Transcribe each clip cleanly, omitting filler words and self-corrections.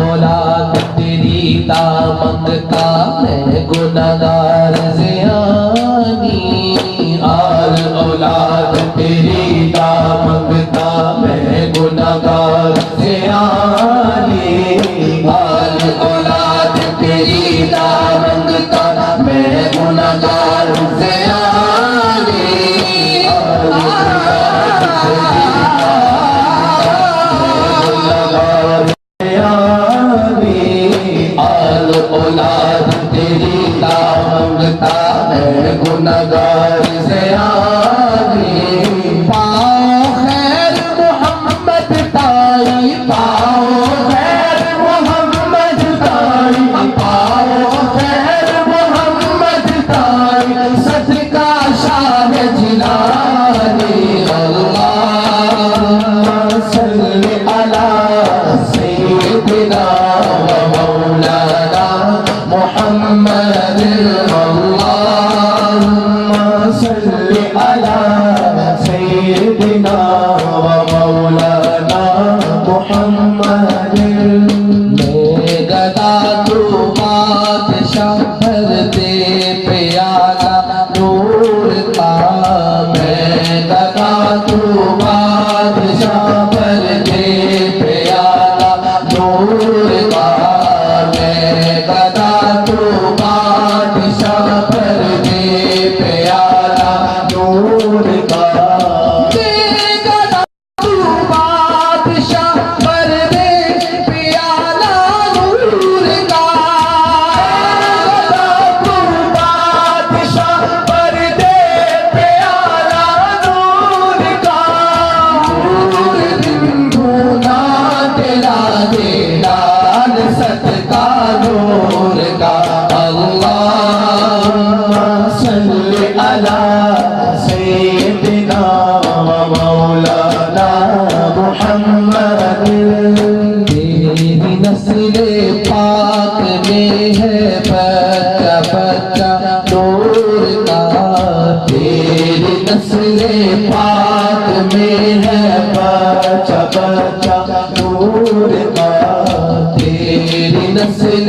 औलाद तेरी दामत का मैं गुनहगार ज़ियानी आल औलाद तेरी दामत का मैं गुनहगार ज़ियानी आल औलाद तेरी दामत का मैं गुनहगार ज़ियानी आल औलाद तेरी दामता मैं गुनहगार ज़ियानी पाओ खैर मोहम्मद ताई पाओ खैर मोहम्मद ताई पाओ खैर मोहम्मद ताई सदका शाह जिलानी अल्लाह सल्ली अला सय्यिदिना व मौलाना मुहम्मद अल्लाहुम्मा सल्ली अला सय्यिदिना व मौलाना मुहम्मद मैं गदा तू बादशाह भर दे प्याला नूर का मैं गदा तू बादशाह भर दे प्याला नूर का मैं गदा तू बादशाह भर दे प्याला नूर का मैं गदा तू बादशाह भर दे प्याला नूर का गदा तू बादशाह भर दे प्याला नूर का नूर दिन धूना तेरा दे लाल सदका नूर का अल्लाहुम्मा सल्ली अला सय्यिदिना व मौलाना मुहम्मद तेरी नस्ल पाक में है बच्चा बच्चा नूर का तेरी नस्ल पाक में है बच्चा बच्चा नूर का तेरी नस्ल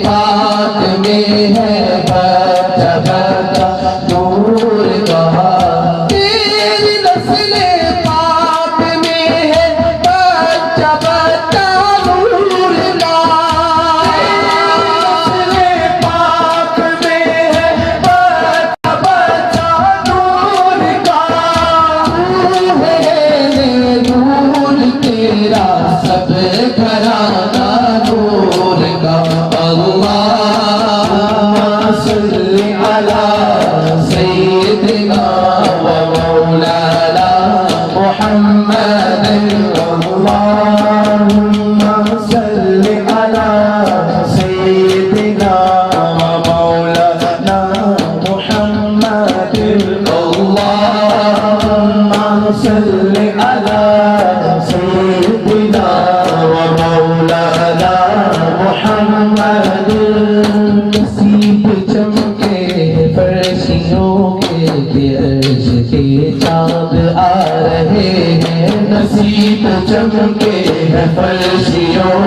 पाक में है बच्चा बच्चा नूर का तेरी नस्ल पाक में है बच्चा बच्चा नूर का नस्ल पाक में है बच्चा बच्चा नूर का नूर तेरा सब घराना नूर का अल्लाहुम्मा सल्ली अला सय्यिदिना व मौलाना मुहम्मद अल्लाहुम्मा सल्लि अला सय्यिदिना व मौलाना मुहम्मदिन अल्लाहुम्मा सल्लि अला सय्यिदिना व मौलाना मुहम्मदिन नसीब चमके फर्शियों के अर्श के चाँद आ रहे हैं नसीब चमके फर्शियों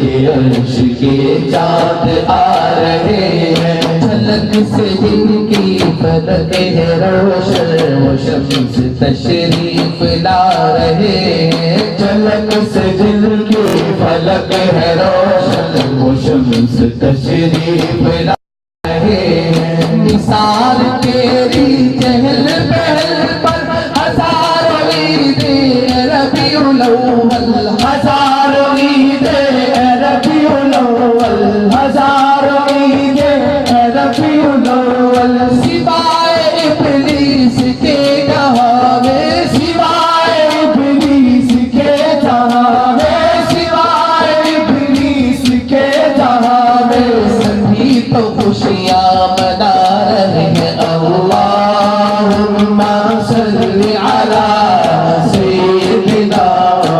के अर्श के चाँद आ रहे हैं झलक से जिनकी फलक है रोशन वो शम्स तशरीफ ला रहे हैं झलक से जिनकी फलक है रोशन वो शम्स तशरीफ ला रहे हैं मिसाल तेरी चहल पहल पर हजारों ईदे रबीउल अव्वल हजारों ईदे रबीउल अव्वल हजारों ईदे रबीउल अव्वल सिवाय इब्लीस के कहावे सिवाय इब्लीस के कहावे सिवाय इब्लीस के कहावे सभी तो खुशियाँ मना रहे हैं अल्लाहुम्मा सल्लि अला सय्यिदिना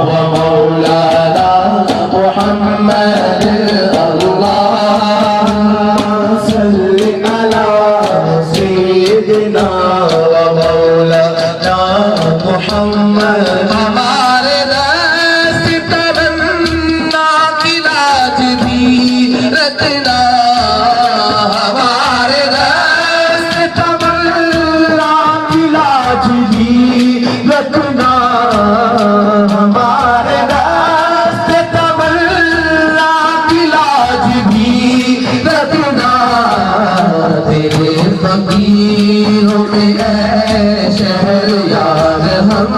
व मौलाना मुहम्मद अल्लाहुम्मा सल्लि अला सय्यिदिना व मौलाना मुहम्मद हमारे रास्ते तमन्ना की लाज भी रखना हमारे रास्ते तमन्ना की लाज भी रखना हमारे रास्ते तमन्ना की लाज भी रखना तेरे फकीरों में है शहरयार हम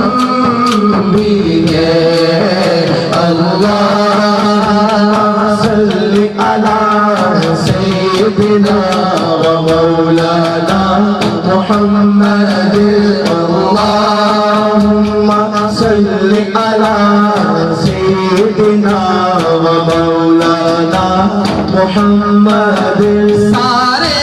भी हैं अल्लाह सल्लि अला सय्यिदिना व मौलाना मुहम्मद अल्लाहुम्मा सल्लि अला सय्यिदिना व मौलाना मुहम्मद सारे